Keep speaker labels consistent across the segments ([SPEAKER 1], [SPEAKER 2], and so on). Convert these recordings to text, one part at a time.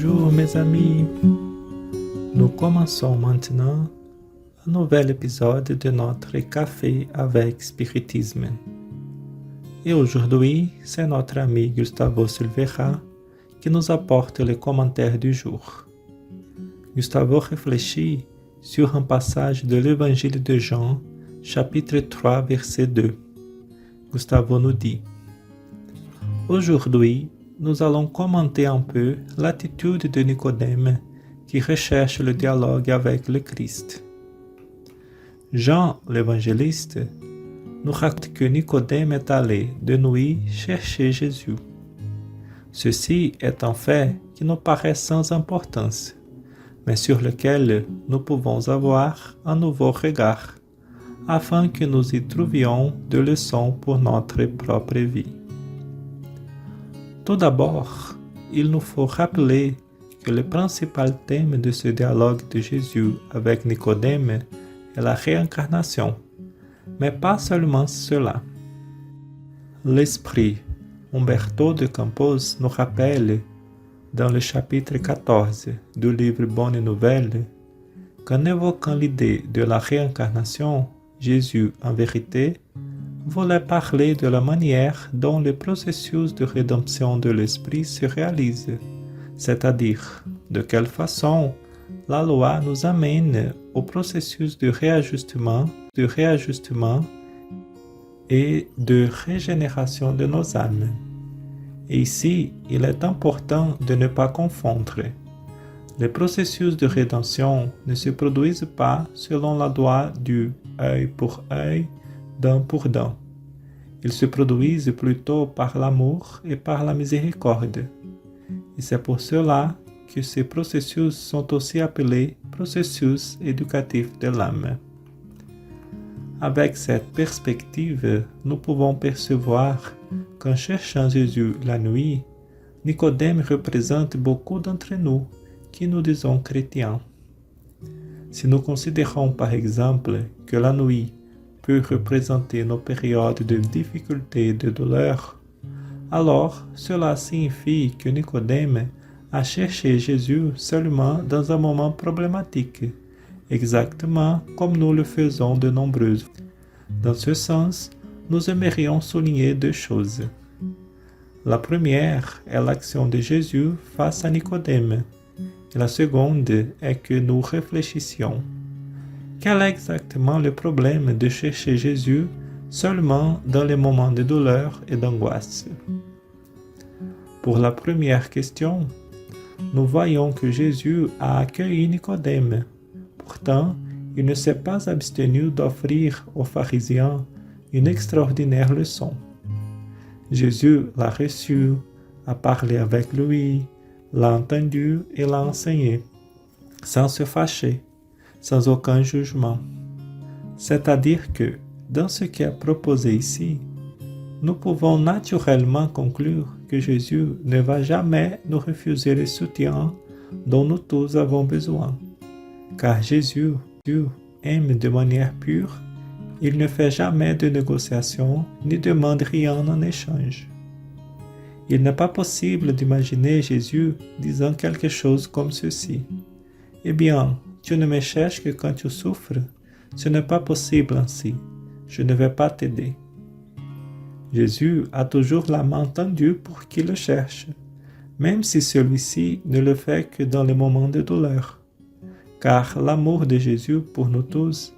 [SPEAKER 1] Bonjour mes amis, nous commençons maintenant un nouvel épisode de notre Café avec Spiritisme. Et aujourd'hui, c'est notre ami Gustavo Silveira qui nous apporte le commentaire du jour. Gustavo réfléchit sur un passage de l'Évangile de Jean, chapitre 3, verset 2. Gustavo nous dit: Aujourd'hui, nous allons commenter un peu l'attitude de Nicodème qui recherche le dialogue avec le Christ. Jean, l'évangéliste, nous raconte que Nicodème est allé de nuit chercher Jésus. Ceci est un fait qui nous paraît sans importance, mais sur lequel nous pouvons avoir un nouveau regard, afin que nous y trouvions des leçons pour notre propre vie. Tout d'abord, il nous faut rappeler que le principal thème de ce dialogue de Jésus avec Nicodème est la réincarnation, mais pas seulement cela. L'esprit Humberto de Campos nous rappelle, dans le chapitre 14 du livre Bonne Nouvelle, qu'en évoquant l'idée de la réincarnation, Jésus, en vérité, voulait parler de la manière dont le processus de rédemption de l'esprit se réalise, c'est-à-dire de quelle façon la loi nous amène au processus de réajustement et de régénération de nos âmes. Et ici, il est important de ne pas confondre. Les processus de rédemption ne se produisent pas selon la loi du œil pour œil, dent pour dent. Ils se produisent plutôt par l'amour et par la miséricorde. Et c'est pour cela que ces processus sont aussi appelés processus éducatifs de l'âme. Avec cette perspective, nous pouvons percevoir qu'en cherchant Jésus la nuit, Nicodème représente beaucoup d'entre nous qui nous disons chrétiens. Si nous considérons par exemple que la nuit peut représenter nos périodes de difficulté et de douleur, alors cela signifie que Nicodème a cherché Jésus seulement dans un moment problématique, exactement comme nous le faisons de nombreuses. Dans ce sens, nous aimerions souligner deux choses. La première est l'action de Jésus face à Nicodème, et la seconde est que nous réfléchissions. Quel est exactement le problème de chercher Jésus seulement dans les moments de douleur et d'angoisse? Pour la première question, nous voyons que Jésus a accueilli Nicodème. Pourtant, il ne s'est pas abstenu d'offrir aux pharisiens une extraordinaire leçon. Jésus l'a reçu, a parlé avec lui, l'a entendu et l'a enseigné, sans se fâcher, sans aucun jugement. C'est-à-dire que, dans ce qui est proposé ici, nous pouvons naturellement conclure que Jésus ne va jamais nous refuser le soutien dont nous tous avons besoin. Car Jésus aime de manière pure, il ne fait jamais de négociation ni demande rien en échange. Il n'est pas possible d'imaginer Jésus disant quelque chose comme ceci: « Eh bien, tu ne me cherches que quand tu souffres, ce n'est pas possible ainsi, je ne vais pas t'aider. » Jésus a toujours la main tendue pour qui le cherche, même si celui-ci ne le fait que dans les moments de douleur, car l'amour de Jésus pour nous tous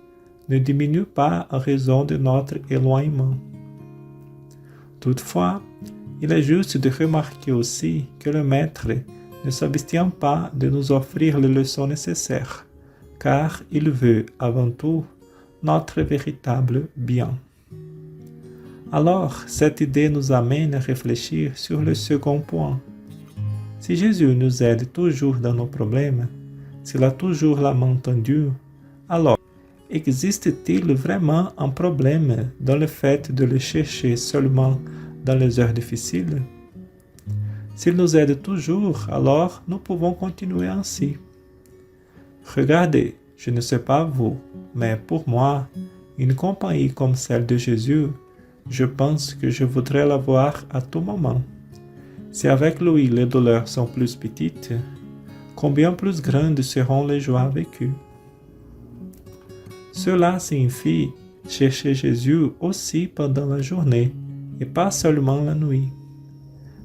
[SPEAKER 1] ne diminue pas en raison de notre éloignement. Toutefois, il est juste de remarquer aussi que le Maître ne s'abstient pas de nous offrir les leçons nécessaires, car il veut avant tout notre véritable bien. Alors, cette idée nous amène à réfléchir sur le second point. Si Jésus nous aide toujours dans nos problèmes, s'il a toujours la main tendue, alors, existe-t-il vraiment un problème dans le fait de le chercher seulement dans les heures difficiles? S'il nous aide toujours, alors nous pouvons continuer ainsi. Regardez, je ne sais pas vous, mais pour moi, une compagnie comme celle de Jésus, je pense que je voudrais l'avoir à tout moment. Si avec lui les douleurs sont plus petites, combien plus grandes seront les joies vécues. Cela signifie chercher Jésus aussi pendant la journée et pas seulement la nuit.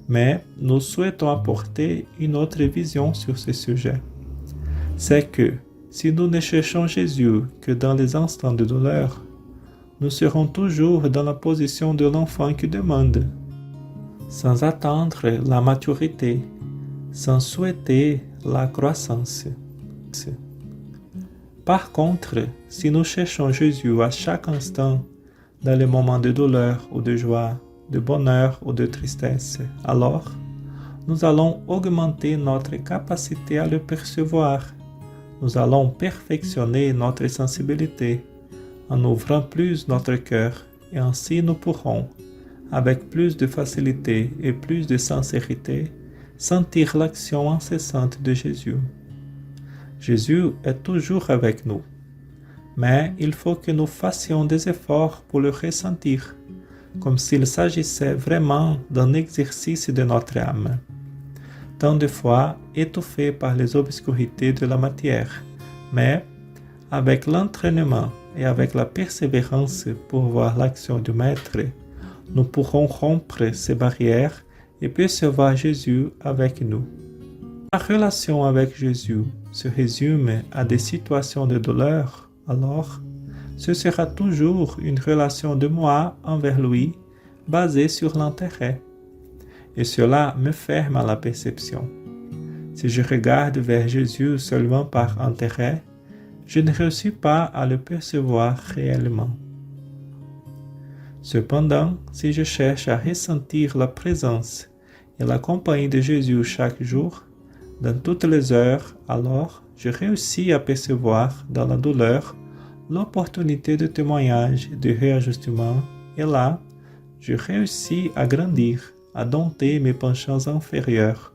[SPEAKER 1] Mais nous souhaitons apporter une autre vision sur ce sujet. C'est que si nous ne cherchons Jésus que dans les instants de douleur, nous serons toujours dans la position de l'enfant qui demande, sans attendre la maturité, sans souhaiter la croissance. Par contre, si nous cherchons Jésus à chaque instant, dans les moments de douleur ou de joie, de bonheur ou de tristesse, alors nous allons augmenter notre capacité à le percevoir. Nous allons perfectionner notre sensibilité en ouvrant plus notre cœur et ainsi nous pourrons, avec plus de facilité et plus de sincérité, sentir l'action incessante de Jésus. Jésus est toujours avec nous, mais il faut que nous fassions des efforts pour le ressentir, comme s'il s'agissait vraiment d'un exercice de notre âme. Tant de fois étouffés par les obscurités de la matière, mais avec l'entraînement et avec la persévérance pour voir l'action du Maître, nous pourrons rompre ces barrières et percevoir Jésus avec nous. La relation avec Jésus se résume à des situations de douleur, alors ce sera toujours une relation de moi envers lui basée sur l'intérêt. Et cela me ferme à la perception. Si je regarde vers Jésus seulement par intérêt, je ne réussis pas à le percevoir réellement. Cependant, si je cherche à ressentir la présence et la compagnie de Jésus chaque jour, dans toutes les heures, alors je réussis à percevoir dans la douleur l'opportunité de témoignage, de réajustement, et là, je réussis à grandir, à dompter mes penchants inférieurs,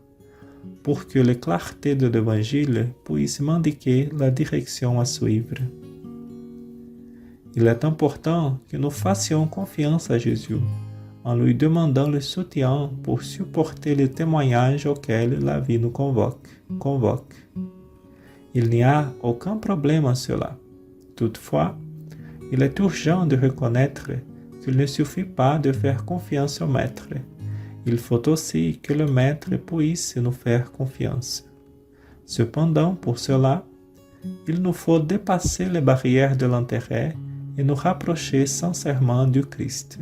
[SPEAKER 1] pour que la clarté de l'Évangile puisse m'indiquer la direction à suivre. Il est important que nous fassions confiance à Jésus, en lui demandant le soutien pour supporter les témoignages auxquels la vie nous convoque. Il n'y a aucun problème à cela. Toutefois, il est urgent de reconnaître qu'il ne suffit pas de faire confiance au Maître. Il faut aussi que le Maître puisse nous faire confiance. Cependant, pour cela, il nous faut dépasser les barrières de l'intérêt et nous rapprocher sincèrement du Christ.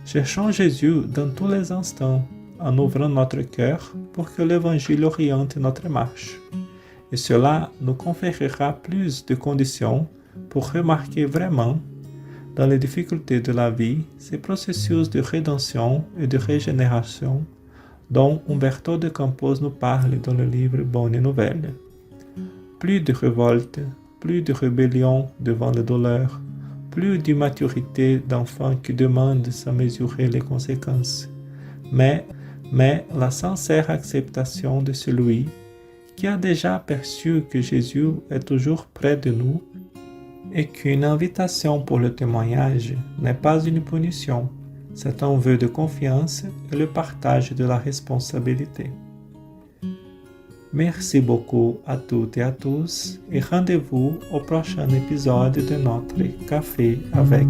[SPEAKER 1] Cherchons Jésus dans tous les instants, en ouvrant notre cœur pour que l'Évangile oriente notre marche. Et cela nous conférera plus de conditions pour remarquer vraiment, dans les difficultés de la vie, ces processus de rédemption et de régénération dont Humberto de Campos nous parle dans le livre Bonne Nouvelle. Plus de révolte, plus de rébellion devant la douleur, plus d'immaturité d'enfants qui demandent sans mesurer les conséquences, mais la sincère acceptation de celui qui a déjà perçu que Jésus est toujours près de nous et qu'une invitation pour le témoignage n'est pas une punition, c'est un vœu de confiance et le partage de la responsabilité. Merci beaucoup à toutes et à tous et rendez-vous au prochain épisode de notre Café avec.